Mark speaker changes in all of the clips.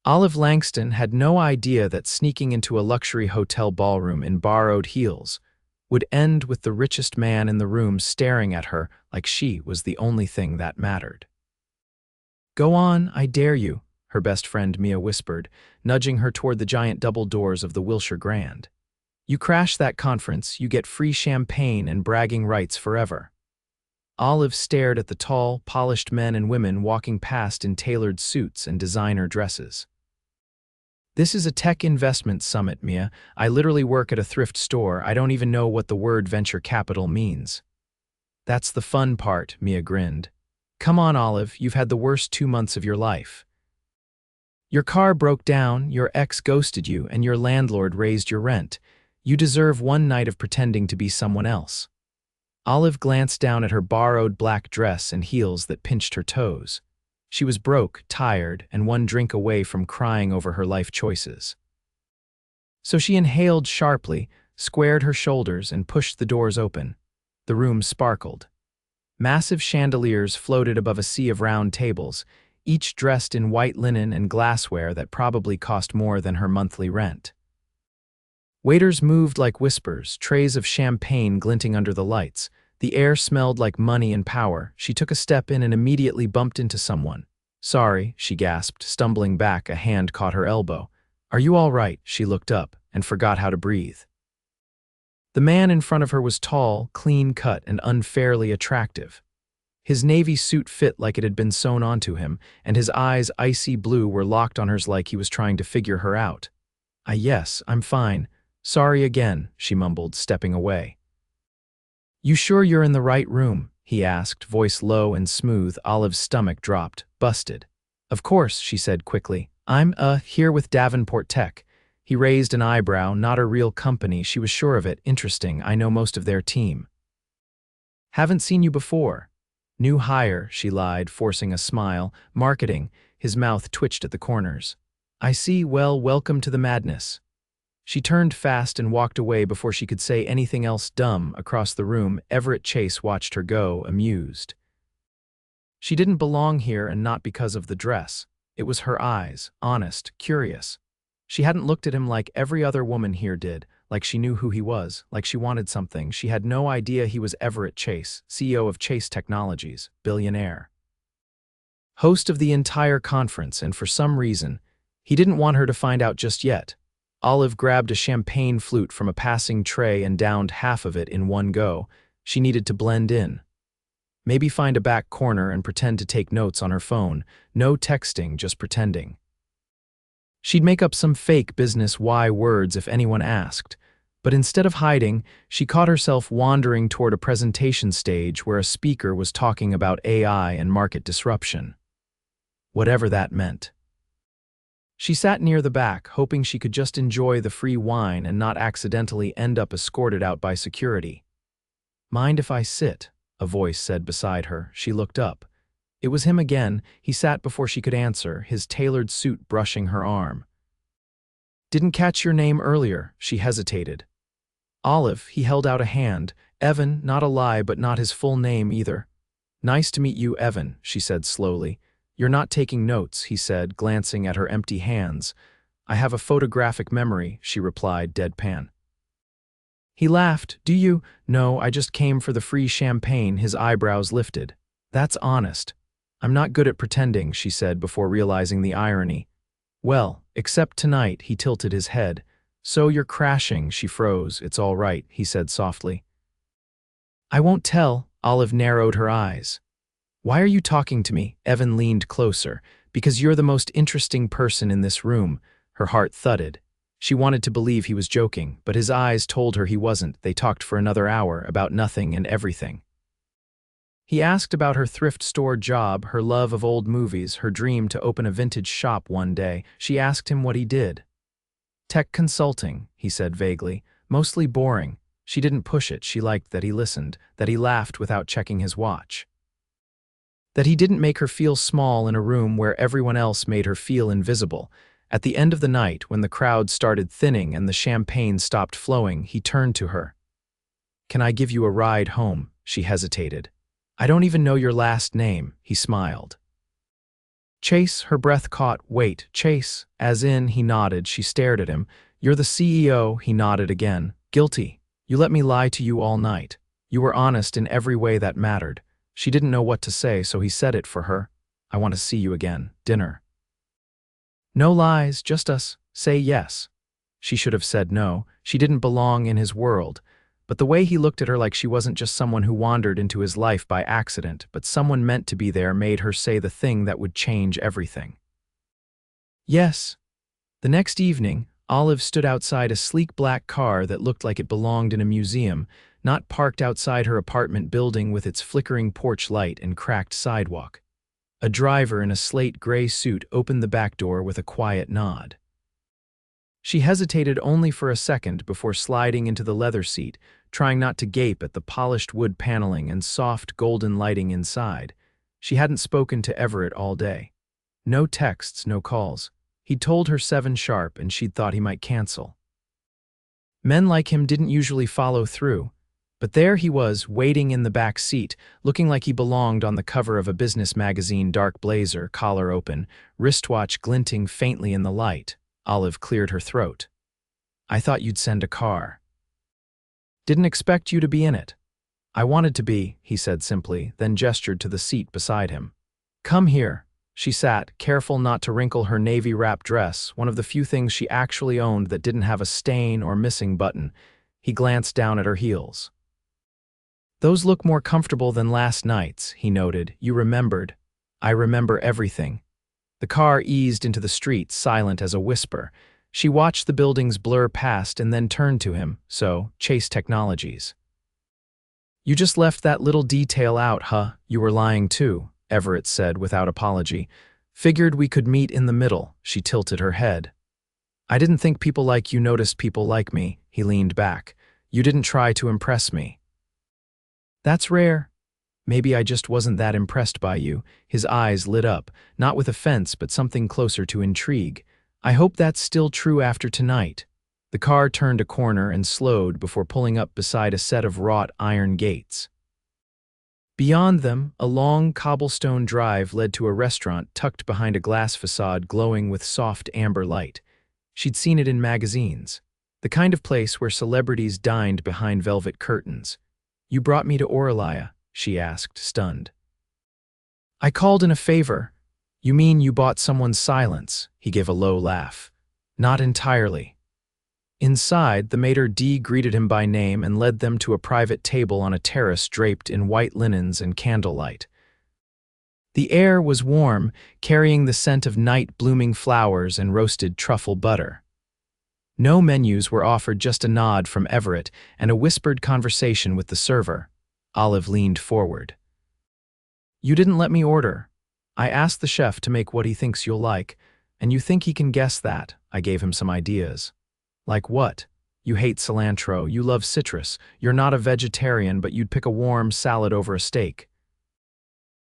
Speaker 1: Olive Langston had no idea that sneaking into a luxury hotel ballroom in borrowed heels would end with the richest man in the room staring at her like she was the only thing that mattered. "Go on, I dare you," her best friend Mia whispered, nudging her toward the giant double doors of the Wilshire Grand. "You crash that conference, you get free champagne and bragging rights forever." Olive stared at the tall, polished men and women walking past in tailored suits and designer dresses. "This is a tech investment summit, Mia. I literally work at a thrift store. I don't even know what the word venture capital means." "That's the fun part," Mia grinned. "Come on, Olive, you've had the worst 2 months of your life. Your car broke down, your ex ghosted you, and your landlord raised your rent. You deserve one night of pretending to be someone else." Olive glanced down at her borrowed black dress and heels that pinched her toes. She was broke, tired, and one drink away from crying over her life choices. So she inhaled sharply, squared her shoulders, and pushed the doors open. The room sparkled. Massive chandeliers floated above a sea of round tables, each dressed in white linen and glassware that probably cost more than her monthly rent. Waiters moved like whispers, trays of champagne glinting under the lights. The air smelled like money and power. She took a step in and immediately bumped into someone. "Sorry," she gasped, stumbling back. A hand caught her elbow. "Are you all right?" She looked up and forgot how to breathe. The man in front of her was tall, clean-cut, and unfairly attractive. His navy suit fit like it had been sewn onto him, and his eyes, icy blue, were locked on hers like he was trying to figure her out. Yes, I'm fine. Sorry again," she mumbled, stepping away. "You sure you're in the right room?" he asked, voice low and smooth. Olive's stomach dropped. "Busted." "Of course," she said quickly. "I'm, here with Davenport Tech." He raised an eyebrow. "Not a real company." She was sure of it. "Interesting. I know most of their team." "Haven't seen you before." "New hire," she lied, forcing a smile. "Marketing." His mouth twitched at the corners. "I see. Well, welcome to the madness." She turned fast and walked away before she could say anything else dumb. Across the room, Everett Chase watched her go, amused. She didn't belong here, and not because of the dress. It was her eyes, honest, curious. She hadn't looked at him like every other woman here did, like she knew who he was, like she wanted something. She had no idea he was Everett Chase, CEO of Chase Technologies, billionaire. Host of the entire conference, and for some reason, he didn't want her to find out just yet. Olive grabbed a champagne flute from a passing tray and downed half of it in one go. She needed to blend in. Maybe find a back corner and pretend to take notes on her phone. No texting, just pretending. She'd make up some fake business words if anyone asked. But instead of hiding, she caught herself wandering toward a presentation stage where a speaker was talking about AI and market disruption. Whatever that meant. She sat near the back, hoping she could just enjoy the free wine and not accidentally end up escorted out by security. "Mind if I sit?" a voice said beside her. She looked up. It was him again. He sat before she could answer, his tailored suit brushing her arm. "Didn't catch your name earlier," she hesitated. "Olive," he held out a hand. "Evan, not a lie, but not his full name either." "Nice to meet you, Evan," she said slowly. "You're not taking notes," he said, glancing at her empty hands. "I have a photographic memory," she replied, deadpan. He laughed. "Do you?" "No, I just came for the free champagne." His eyebrows lifted. "That's honest." "I'm not good at pretending," she said before realizing the irony. "Well, except tonight," he tilted his head. "So you're crashing." She froze. "It's all right," he said softly. "I won't tell." Olive narrowed her eyes. "Why are you talking to me?" Evan leaned closer. "Because you're the most interesting person in this room." Her heart thudded. She wanted to believe he was joking, but his eyes told her he wasn't. They talked for another hour about nothing and everything. He asked about her thrift store job, her love of old movies, her dream to open a vintage shop one day. She asked him what he did. "Tech consulting," he said vaguely. "Mostly boring." She didn't push it. She liked that he listened, that he laughed without checking his watch. That he didn't make her feel small in a room where everyone else made her feel invisible. At the end of the night, when the crowd started thinning and the champagne stopped flowing, he turned to her. "Can I give you a ride home?" She hesitated. "I don't even know your last name," he smiled. Chase, her breath caught. Wait, Chase. As in, he nodded. She stared at him. You're the CEO, he nodded again. Guilty. You let me lie to you all night. You were honest in every way that mattered. She didn't know what to say, so he said it for her. I want to see you again. Dinner. No lies, just us. Say yes. She should have said no. She didn't belong in his world. But the way he looked at her like she wasn't just someone who wandered into his life by accident, but someone meant to be there made her say the thing that would change everything. Yes. The next evening, Olive stood outside a sleek black car that looked like it belonged in a museum, not parked outside her apartment building with its flickering porch light and cracked sidewalk. A driver in a slate gray suit opened the back door with a quiet nod. She hesitated only for a second before sliding into the leather seat, trying not to gape at the polished wood paneling and soft golden lighting inside. She hadn't spoken to Everett all day. No texts, no calls. He'd told her 7 sharp and she'd thought he might cancel. Men like him didn't usually follow through, but there he was, waiting in the back seat, looking like he belonged on the cover of a business magazine, dark blazer, collar open, wristwatch glinting faintly in the light. Olive cleared her throat. I thought you'd send a car. Didn't expect you to be in it. I wanted to be, he said simply, then gestured to the seat beside him. Come here. She sat, careful not to wrinkle her navy-wrap dress, one of the few things she actually owned that didn't have a stain or missing button. He glanced down at her heels. Those look more comfortable than last night's, he noted. You remembered. I remember everything. The car eased into the street, silent as a whisper. She watched the buildings blur past and then turned to him. So, Chase Technologies. You just left that little detail out, huh? You were lying too, Everett said without apology. Figured we could meet in the middle. She tilted her head. I didn't think people like you noticed people like me. He leaned back. You didn't try to impress me. That's rare. Maybe I just wasn't that impressed by you. His eyes lit up, not with offense but something closer to intrigue. I hope that's still true after tonight. The car turned a corner and slowed before pulling up beside a set of wrought iron gates. Beyond them, a long cobblestone drive led to a restaurant tucked behind a glass facade glowing with soft amber light. She'd seen it in magazines, the kind of place where celebrities dined behind velvet curtains. You brought me to Oralia, she asked, stunned. I called in a favor. You mean you bought someone's silence? He gave a low laugh. Not entirely. Inside, the maitre d' greeted him by name and led them to a private table on a terrace draped in white linens and candlelight. The air was warm, carrying the scent of night-blooming flowers and roasted truffle butter. No menus were offered, just a nod from Everett and a whispered conversation with the server. Olive leaned forward. You didn't let me order. I asked the chef to make what he thinks you'll like, and you think he can guess that. I gave him some ideas. Like what? You hate cilantro, you love citrus, you're not a vegetarian but you'd pick a warm salad over a steak.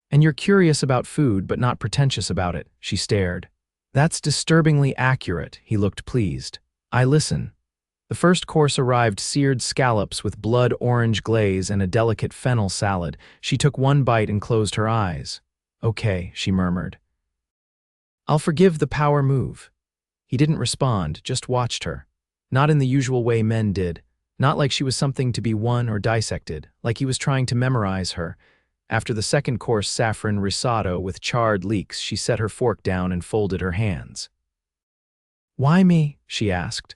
Speaker 1: And you're curious about food but not pretentious about it, she stared. That's disturbingly accurate, he looked pleased. I listen. The first course arrived seared scallops with blood orange glaze and a delicate fennel salad. She took one bite and closed her eyes. Okay, she murmured. I'll forgive the power move. He didn't respond, just watched her. Not in the usual way men did. Not like she was something to be won or dissected, like he was trying to memorize her. After the second course saffron risotto with charred leeks, she set her fork down and folded her hands. Why me? She asked.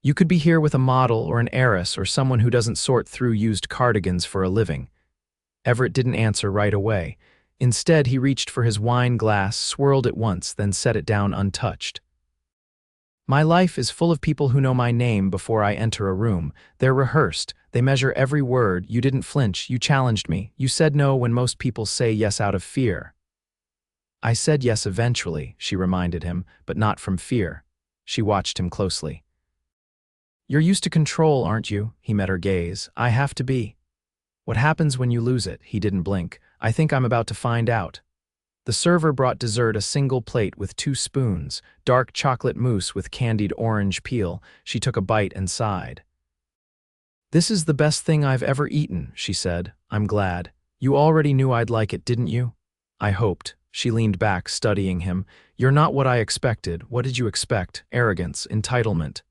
Speaker 1: You could be here with a model or an heiress or someone who doesn't sort through used cardigans for a living. Everett didn't answer right away. Instead, he reached for his wine glass, swirled it once, then set it down untouched. My life is full of people who know my name before I enter a room. They're rehearsed. They measure every word. You didn't flinch. You challenged me. You said no when most people say yes out of fear. I said yes eventually, she reminded him, but not from fear. She watched him closely. You're used to control, aren't you? He met her gaze. I have to be. What happens when you lose it? He didn't blink. I think I'm about to find out. The server brought dessert, a single plate with 2 spoons, dark chocolate mousse with candied orange peel. She took a bite and sighed. This is the best thing I've ever eaten, she said. I'm glad. You already knew I'd like it, didn't you? I hoped. She leaned back, studying him. You're not what I expected. What did you expect? Arrogance, entitlement.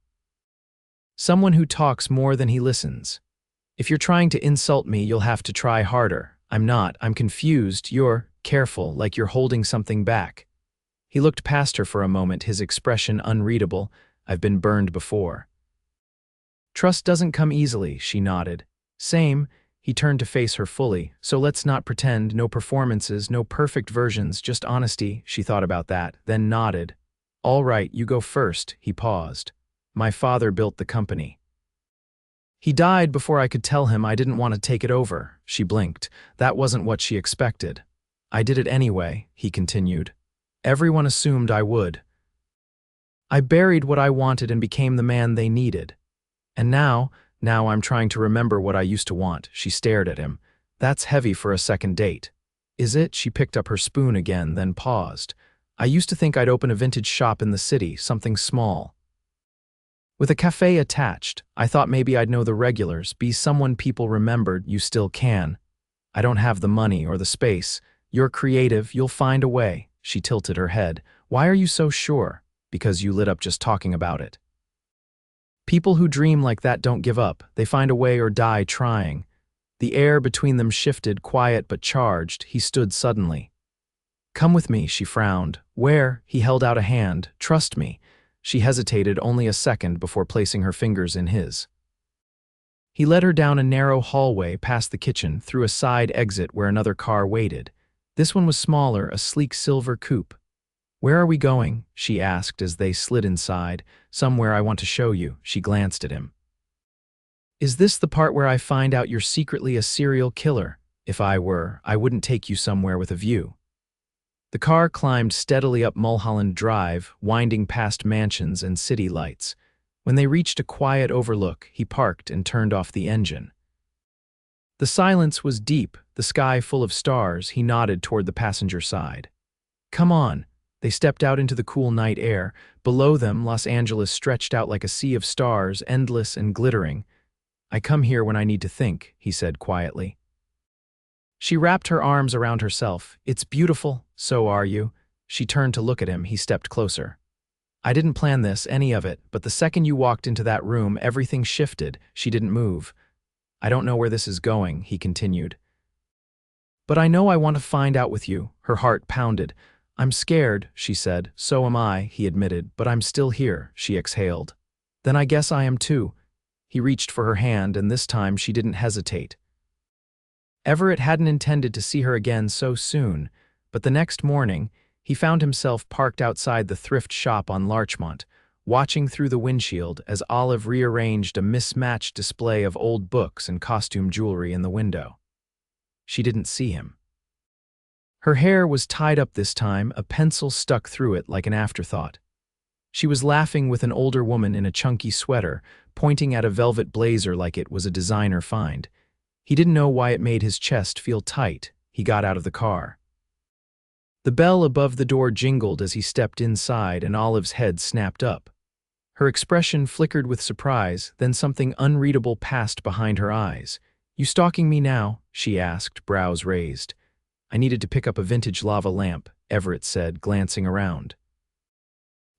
Speaker 1: Someone who talks more than he listens. If you're trying to insult me, you'll have to try harder. I'm not. I'm confused. You're careful, like you're holding something back. He looked past her for a moment, his expression unreadable. I've been burned before. Trust doesn't come easily, she nodded. Same. He turned to face her fully. So let's not pretend, no performances, no perfect versions, just honesty. She thought about that, then nodded. All right, you go first. He paused. My father built the company. He died before I could tell him I didn't want to take it over. She blinked. That wasn't what she expected. I did it anyway, he continued. Everyone assumed I would. I buried what I wanted and became the man they needed. And now I'm trying to remember what I used to want. She stared at him. That's heavy for a second date. Is it? She picked up her spoon again, then paused. I used to think I'd open a vintage shop in the city, something small. With a cafe attached, I thought maybe I'd know the regulars, be someone people remembered. You still can. I don't have the money or the space. You're creative, you'll find a way. She tilted her head. Why are you so sure? Because you lit up just talking about it. People who dream like that don't give up. They find a way or die trying. The air between them shifted, quiet but charged. He stood suddenly. Come with me, she frowned. Where? He held out a hand. Trust me. She hesitated only a second before placing her fingers in his. He led her down a narrow hallway past the kitchen, through a side exit where another car waited. This one was smaller, a sleek silver coupe. Where are we going? She asked as they slid inside. Somewhere I want to show you. She glanced at him. Is this the part where I find out you're secretly a serial killer? If I were, I wouldn't take you somewhere with a view. The car climbed steadily up Mulholland Drive, winding past mansions and city lights. When they reached a quiet overlook, he parked and turned off the engine. The silence was deep, the sky full of stars. He nodded toward the passenger side. Come on. They stepped out into the cool night air. Below them, Los Angeles stretched out like a sea of stars, endless and glittering. I come here when I need to think, he said quietly. She wrapped her arms around herself. It's beautiful, so are you. She turned to look at him. He stepped closer. I didn't plan this, any of it, but the second you walked into that room, everything shifted. She didn't move. I don't know where this is going, he continued. But I know I want to find out with you. Her heart pounded. I'm scared, she said. So am I, he admitted, but I'm still here, she exhaled. Then I guess I am too. He reached for her hand, and this time she didn't hesitate. Everett hadn't intended to see her again so soon, but the next morning, he found himself parked outside the thrift shop on Larchmont, watching through the windshield as Olive rearranged a mismatched display of old books and costume jewelry in the window. She didn't see him. Her hair was tied up this time, a pencil stuck through it like an afterthought. She was laughing with an older woman in a chunky sweater, pointing at a velvet blazer like it was a designer find. He didn't know why it made his chest feel tight. He got out of the car. The bell above the door jingled as he stepped inside, and Olive's head snapped up. Her expression flickered with surprise, then something unreadable passed behind her eyes. You stalking me now? She asked, brows raised. I needed to pick up a vintage lava lamp, Everett said, glancing around.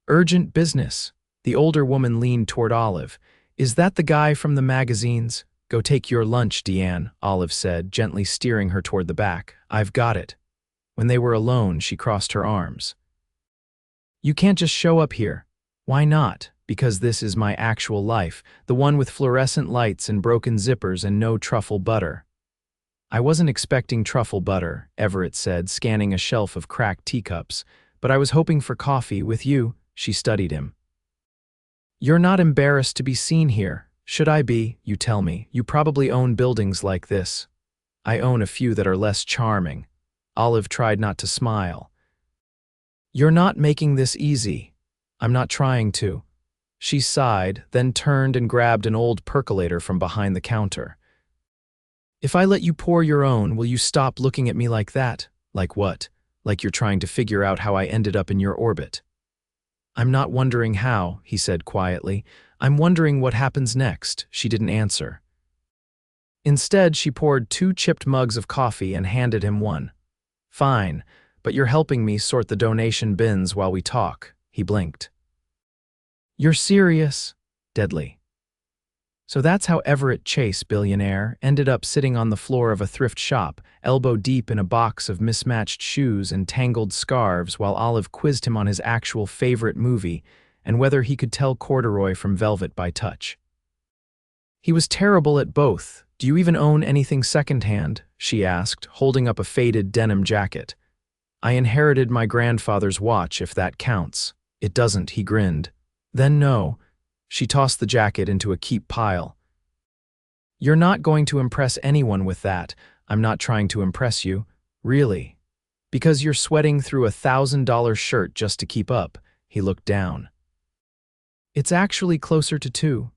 Speaker 1: Urgent business. The older woman leaned toward Olive. Is that the guy from the magazines? Go take your lunch, Deanne, Olive said, gently steering her toward the back. I've got it. When they were alone, she crossed her arms. You can't just show up here. Why not? Because this is my actual life, the one with fluorescent lights and broken zippers and no truffle butter. I wasn't expecting truffle butter, Everett said, scanning a shelf of cracked teacups, but I was hoping for coffee with you. She studied him. You're not embarrassed to be seen here. Should I be? You tell me. You probably own buildings like this. I own a few that are less charming. Olive tried not to smile. You're not making this easy. I'm not trying to. She sighed, then turned and grabbed an old percolator from behind the counter. If I let you pour your own, will you stop looking at me like that? Like what? Like you're trying to figure out how I ended up in your orbit. I'm not wondering how, he said quietly. I'm wondering what happens next. She didn't answer. Instead, she poured 2 chipped mugs of coffee and handed him one. Fine, but you're helping me sort the donation bins while we talk. He blinked. You're serious? Deadly. So that's how Everett Chase, billionaire, ended up sitting on the floor of a thrift shop, elbow deep in a box of mismatched shoes and tangled scarves while Olive quizzed him on his actual favorite movie and whether he could tell corduroy from velvet by touch. He was terrible at both. Do you even own anything secondhand? She asked, holding up a faded denim jacket. I inherited my grandfather's watch, if that counts. It doesn't, he grinned. Then no. She tossed the jacket into a keep pile. You're not going to impress anyone with that. I'm not trying to impress you. Really. Because you're sweating through $1,000 shirt just to keep up. He looked down. It's actually closer to 2.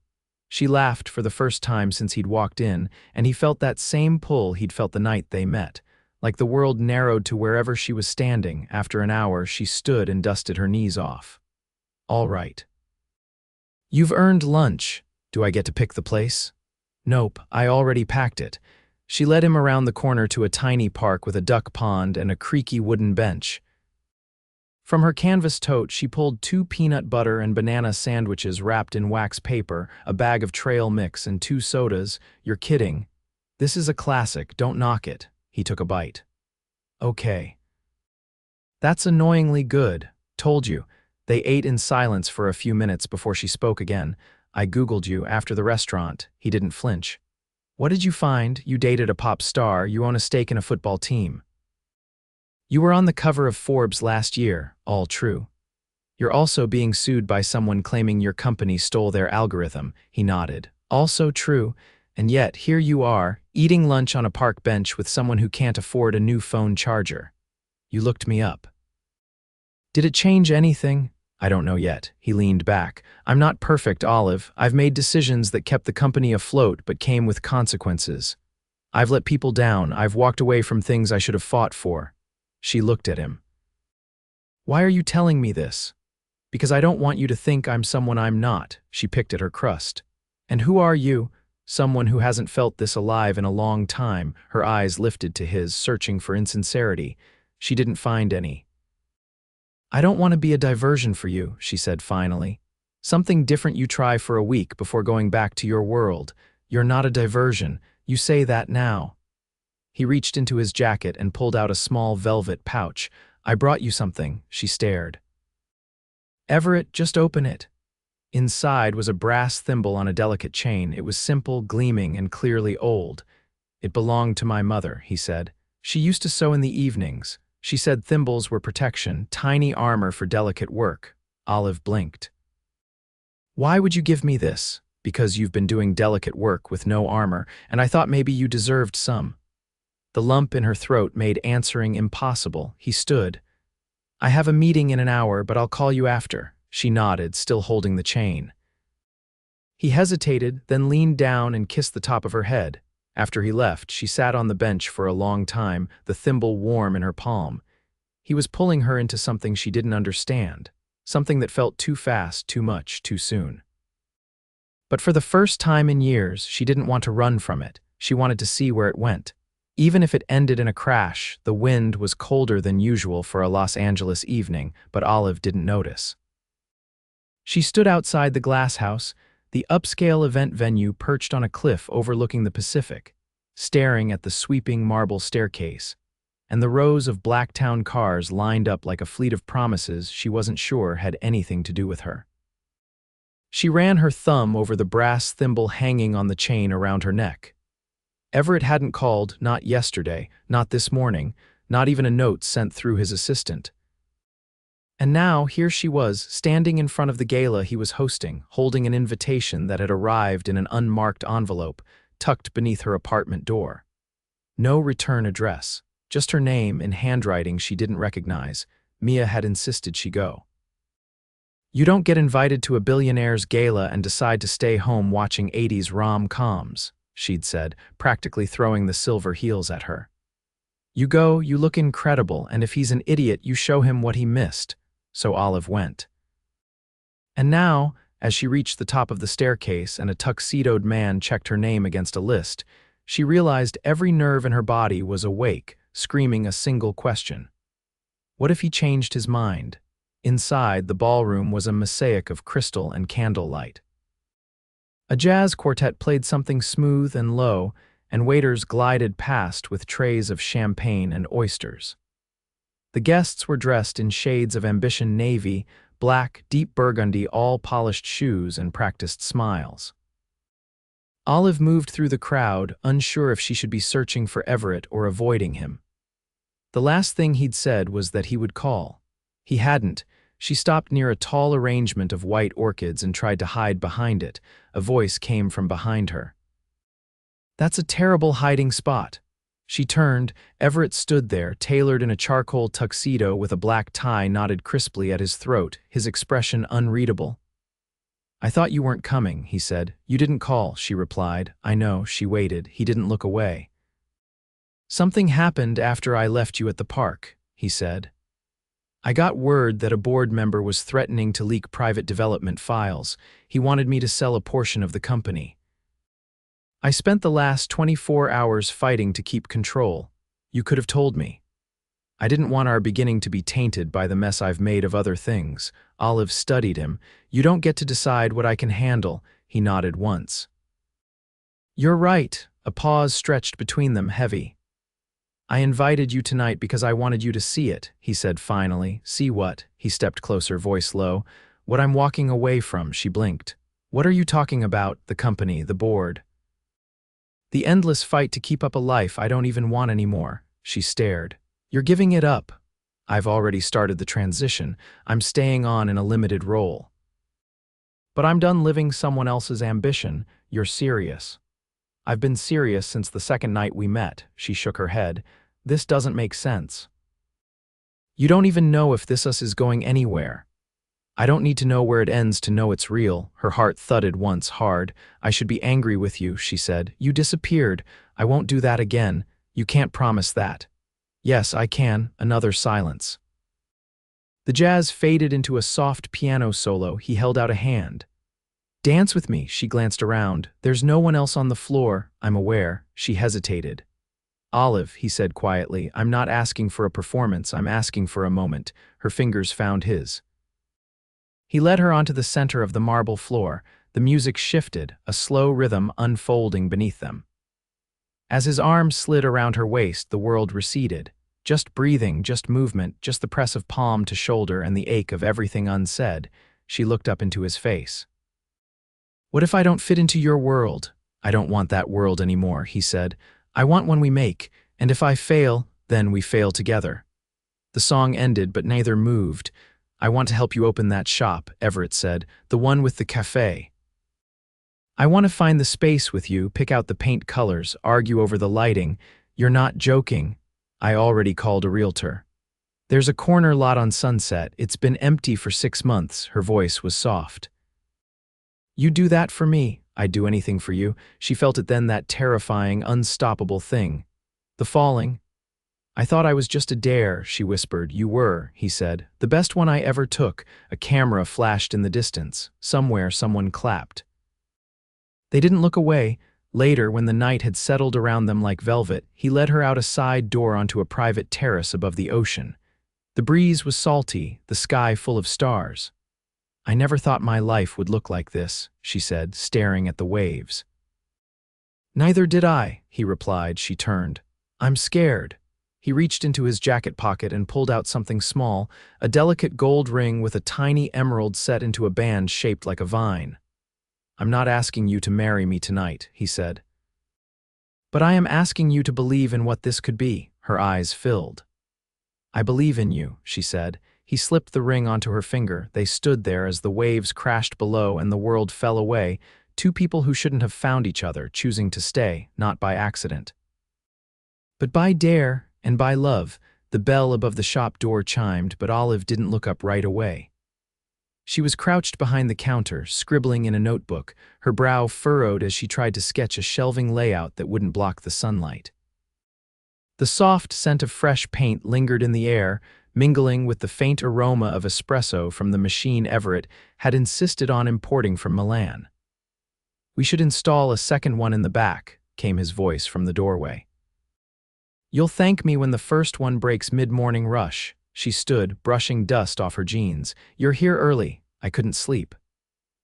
Speaker 1: She laughed for the first time since he'd walked in, and he felt that same pull he'd felt the night they met. Like the world narrowed to wherever she was standing. After an hour, she stood and dusted her knees off. All right. You've earned lunch. Do I get to pick the place? Nope, I already packed it. She led him around the corner to a tiny park with a duck pond and a creaky wooden bench. From her canvas tote, she pulled 2 peanut butter and banana sandwiches wrapped in wax paper, a bag of trail mix, and 2 sodas. You're kidding. This is a classic, don't knock it. He took a bite. Okay. That's annoyingly good. Told you. They ate in silence for a few minutes before she spoke again. I Googled you after the restaurant. He didn't flinch. What did you find? You dated a pop star. You own a stake in a football team. You were on the cover of Forbes last year. All true. You're also being sued by someone claiming your company stole their algorithm. He nodded. Also true. And yet, here you are, eating lunch on a park bench with someone who can't afford a new phone charger. You looked me up. Did it change anything? I don't know yet. He leaned back. I'm not perfect, Olive. I've made decisions that kept the company afloat but came with consequences. I've let people down. I've walked away from things I should have fought for. She looked at him. Why are you telling me this? Because I don't want you to think I'm someone I'm not. She picked at her crust. And who are you? Someone who hasn't felt this alive in a long time. Her eyes lifted to his, searching for insincerity. She didn't find any. I don't want to be a diversion for you, she said finally. Something different you try for a week before going back to your world. You're not a diversion. You say that now. He reached into his jacket and pulled out a small velvet pouch. I brought you something, she stared. Everett, just open it. Inside was a brass thimble on a delicate chain. It was simple, gleaming, and clearly old. It belonged to my mother, he said. She used to sew in the evenings. She said thimbles were protection, tiny armor for delicate work. Olive blinked. Why would you give me this? Because you've been doing delicate work with no armor, and I thought maybe you deserved some. The lump in her throat made answering impossible. He stood. I have a meeting in an hour, but I'll call you after. She nodded, still holding the chain. He hesitated, then leaned down and kissed the top of her head. After he left, she sat on the bench for a long time, the thimble warm in her palm. He was pulling her into something she didn't understand, something that felt too fast, too much, too soon. But for the first time in years, she didn't want to run from it. She wanted to see where it went. Even if it ended in a crash, the wind was colder than usual for a Los Angeles evening, but Olive didn't notice. She stood outside the glass house, the upscale event venue perched on a cliff overlooking the Pacific, staring at the sweeping marble staircase, and the rows of Blacktown cars lined up like a fleet of promises she wasn't sure had anything to do with her. She ran her thumb over the brass thimble hanging on the chain around her neck. Everett hadn't called, not yesterday, not this morning, not even a note sent through his assistant. And now, here she was, standing in front of the gala he was hosting, holding an invitation that had arrived in an unmarked envelope, tucked beneath her apartment door. No return address, just her name in handwriting she didn't recognize. Mia had insisted she go. You don't get invited to a billionaire's gala and decide to stay home watching 80s rom-coms, she'd said, practically throwing the silver heels at her. You go, you look incredible, and if he's an idiot, you show him what he missed. So Olive went. And now, as she reached the top of the staircase and a tuxedoed man checked her name against a list, she realized every nerve in her body was awake, screaming a single question. What if he changed his mind? Inside, the ballroom was a mosaic of crystal and candlelight. A jazz quartet played something smooth and low, and waiters glided past with trays of champagne and oysters. The guests were dressed in shades of ambition: navy, black, deep burgundy, all polished shoes and practiced smiles. Olive moved through the crowd, unsure if she should be searching for Everett or avoiding him. The last thing he'd said was that he would call. He hadn't. She stopped near a tall arrangement of white orchids and tried to hide behind it. A voice came from behind her. "That's a terrible hiding spot." She turned. Everett stood there, tailored in a charcoal tuxedo with a black tie knotted crisply at his throat, his expression unreadable. "I thought you weren't coming," he said. "You didn't call," she replied. "I know." She waited. He didn't look away. "Something happened after I left you at the park," he said. "I got word that a board member was threatening to leak private development files. He wanted me to sell a portion of the company. I spent the last 24 hours fighting to keep control. You could have told me. I didn't want our beginning to be tainted by the mess I've made of other things." Olive studied him. "You don't get to decide what I can handle." He nodded once. "You're right." A pause stretched between them, heavy. "I invited you tonight because I wanted you to see it," he said finally. "See what?" He stepped closer, voice low. "What I'm walking away from." She blinked. "What are you talking about?" "The company, the board. The endless fight to keep up a life I don't even want anymore." She stared. "You're giving it up." "I've already started the transition. I'm staying on in a limited role." "But I'm done living someone else's ambition." "You're serious." "I've been serious since the second night we met." She shook her head. "This doesn't make sense. You don't even know if this us is going anywhere." "I don't need to know where it ends to know it's real." Her heart thudded once hard. "I should be angry with you," she said. "You disappeared." "I won't do that again." "You can't promise that." "Yes, I can." Another silence. The jazz faded into a soft piano solo. He held out a hand. "Dance with me." She glanced around. "There's no one else on the floor." "I'm aware." She hesitated. "Olive," he said quietly, "I'm not asking for a performance. I'm asking for a moment." Her fingers found his. He led her onto the center of the marble floor. The music shifted, a slow rhythm unfolding beneath them. As his arms slid around her waist, the world receded. Just breathing, just movement, just the press of palm to shoulder and the ache of everything unsaid. She looked up into his face. "What if I don't fit into your world?" "I don't want that world anymore," he said. "I want one we make, and if I fail, then we fail together." The song ended, but neither moved. "I want to help you open that shop," Everett said, "the one with the cafe. I want to find the space with you, pick out the paint colors, argue over the lighting." "You're not joking." "I already called a realtor. There's a corner lot on Sunset. It's been empty for 6 months." Her voice was soft. "You do that for me." "I'd do anything for you." She felt it then, that terrifying, unstoppable thing. The falling. "I thought I was just a dare," she whispered. "You were," he said. "The best one I ever took." A camera flashed in the distance. Somewhere someone clapped. They didn't look away. Later, when the night had settled around them like velvet, he led her out a side door onto a private terrace above the ocean. The breeze was salty, the sky full of stars. "I never thought my life would look like this," she said, staring at the waves. "Neither did I," he replied. She turned. "I'm scared." He reached into his jacket pocket and pulled out something small, a delicate gold ring with a tiny emerald set into a band shaped like a vine. "I'm not asking you to marry me tonight," he said. "But I am asking you to believe in what this could be." Her eyes filled. "I believe in you," she said. He slipped the ring onto her finger. They stood there as the waves crashed below and the world fell away, two people who shouldn't have found each other, choosing to stay, not by accident, but by dare and by love. The bell above the shop door chimed, but Olive didn't look up right away. She was crouched behind the counter, scribbling in a notebook, her brow furrowed as she tried to sketch a shelving layout that wouldn't block the sunlight. The soft scent of fresh paint lingered in the air, mingling with the faint aroma of espresso from the machine Everett had insisted on importing from Milan. "We should install a second one in the back," came his voice from the doorway. "You'll thank me when the first one breaks mid-morning rush." She stood, brushing dust off her jeans. "You're here early. I couldn't sleep."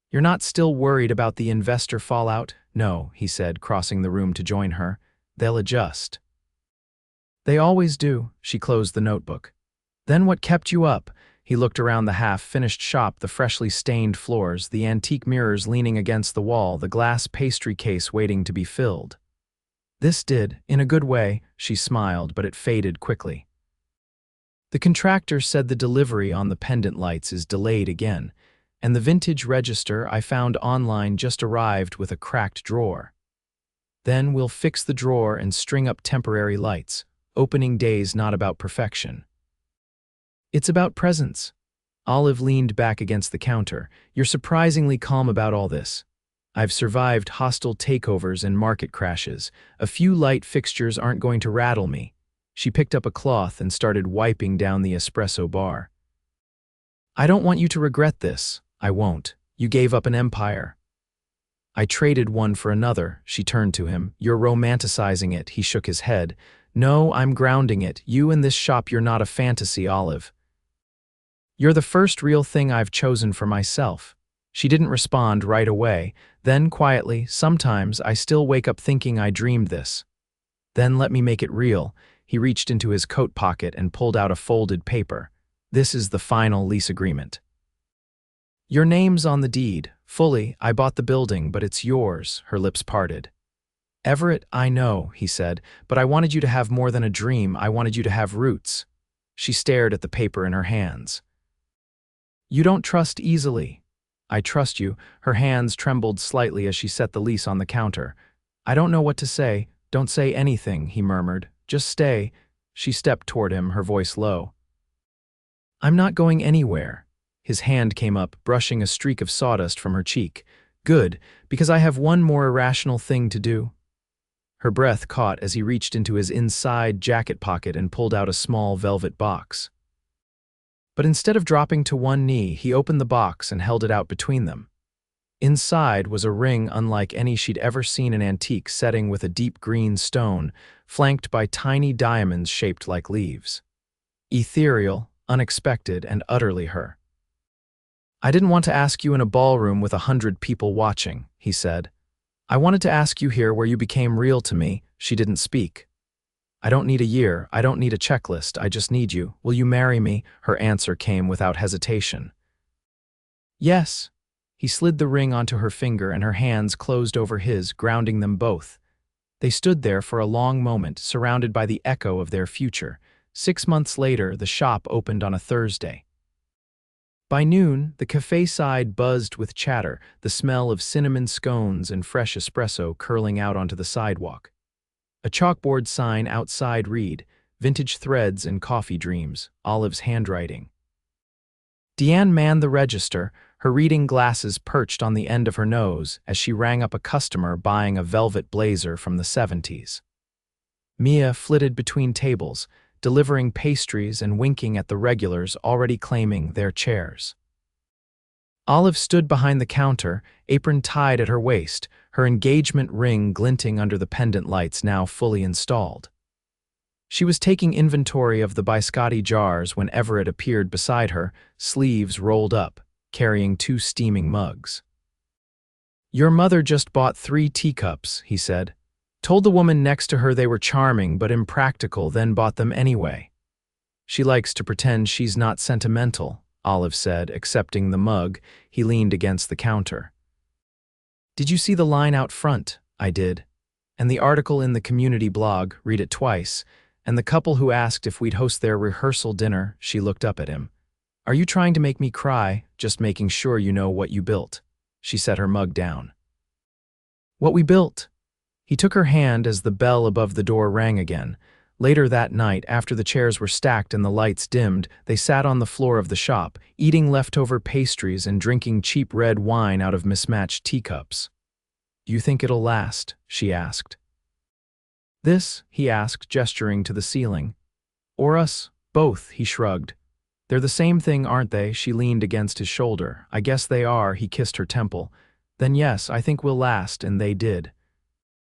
Speaker 1: "You're not still worried about the investor fallout?" "No," he said, crossing the room to join her. "They'll adjust." "They always do." She closed the notebook. "Then what kept you up?" He looked around the half-finished shop, the freshly stained floors, the antique mirrors leaning against the wall, the glass pastry case waiting to be filled. "This did, in a good way," she smiled, but it faded quickly. "The contractor said the delivery on the pendant lights is delayed again, and the vintage register I found online just arrived with a cracked drawer. Then we'll fix the drawer and string up temporary lights. Opening day's not about perfection. It's about presence." Olive leaned back against the counter. "You're surprisingly calm about all this." "I've survived hostile takeovers and market crashes. A few light fixtures aren't going to rattle me." She picked up a cloth and started wiping down the espresso bar. "I don't want you to regret this." "I won't. You gave up an empire." "I traded one for another." She turned to him. "You're romanticizing it." He shook his head. "No, I'm grounding it. You and this shop, you're not a fantasy, Olive. You're the first real thing I've chosen for myself." She didn't respond right away. Then, quietly, "Sometimes I still wake up thinking I dreamed this." "Then let me make it real." He reached into his coat pocket and pulled out a folded paper. "This is the final lease agreement. Your name's on the deed. Fully, I bought the building, but it's yours." Her lips parted. "Everett, I know," he said, "but I wanted you to have more than a dream. I wanted you to have roots." She stared at the paper in her hands. "You don't trust easily." "I trust you." Her hands trembled slightly as she set the lease on the counter. "I don't know what to say." "Don't say anything," he murmured. "Just stay." She stepped toward him, her voice low. "I'm not going anywhere." His hand came up, brushing a streak of sawdust from her cheek. "Good, because I have one more irrational thing to do." Her breath caught as he reached into his inside jacket pocket and pulled out a small velvet box. But instead of dropping to one knee, he opened the box and held it out between them. Inside was a ring unlike any she'd ever seen in antique setting, with a deep green stone, flanked by tiny diamonds shaped like leaves. Ethereal, unexpected, and utterly her. "I didn't want to ask you in a ballroom with 100 people watching," he said. "I wanted to ask you here where you became real to me." She didn't speak. "I don't need a year. I don't need a checklist. I just need you. Will you marry me?" Her answer came without hesitation. "Yes." He slid the ring onto her finger and her hands closed over his, grounding them both. They stood there for a long moment, surrounded by the echo of their future. 6 months later, the shop opened on a Thursday. By noon, the cafe side buzzed with chatter, the smell of cinnamon scones and fresh espresso curling out onto the sidewalk. A chalkboard sign outside read, "Vintage Threads and Coffee Dreams," Olive's handwriting. Deanne manned the register, her reading glasses perched on the end of her nose as she rang up a customer buying a velvet blazer from the 70s. Mia flitted between tables, delivering pastries and winking at the regulars already claiming their chairs. Olive stood behind the counter, apron tied at her waist, her engagement ring glinting under the pendant lights now fully installed. She was taking inventory of the biscotti jars when Everett appeared beside her, sleeves rolled up, carrying 2 steaming mugs. "Your mother just bought 3 teacups," he said. "Told the woman next to her they were charming but impractical, then bought them anyway." "She likes to pretend she's not sentimental," Olive said, accepting the mug. He leaned against the counter. "Did you see the line out front?" "I did. And the article in the community blog, read it twice. And the couple who asked if we'd host their rehearsal dinner." She looked up at him. "Are you trying to make me cry?" "Just making sure you know what you built." She set her mug down. "What we built." He took her hand as the bell above the door rang again. Later that night, after the chairs were stacked and the lights dimmed, they sat on the floor of the shop, eating leftover pastries and drinking cheap red wine out of mismatched teacups. "Do you think it'll last?" she asked. "This?" he asked, gesturing to the ceiling. "Or us? Both," he shrugged. "They're the same thing, aren't they?" She leaned against his shoulder. "I guess they are." He kissed her temple. "Then yes, I think we'll last," and they did.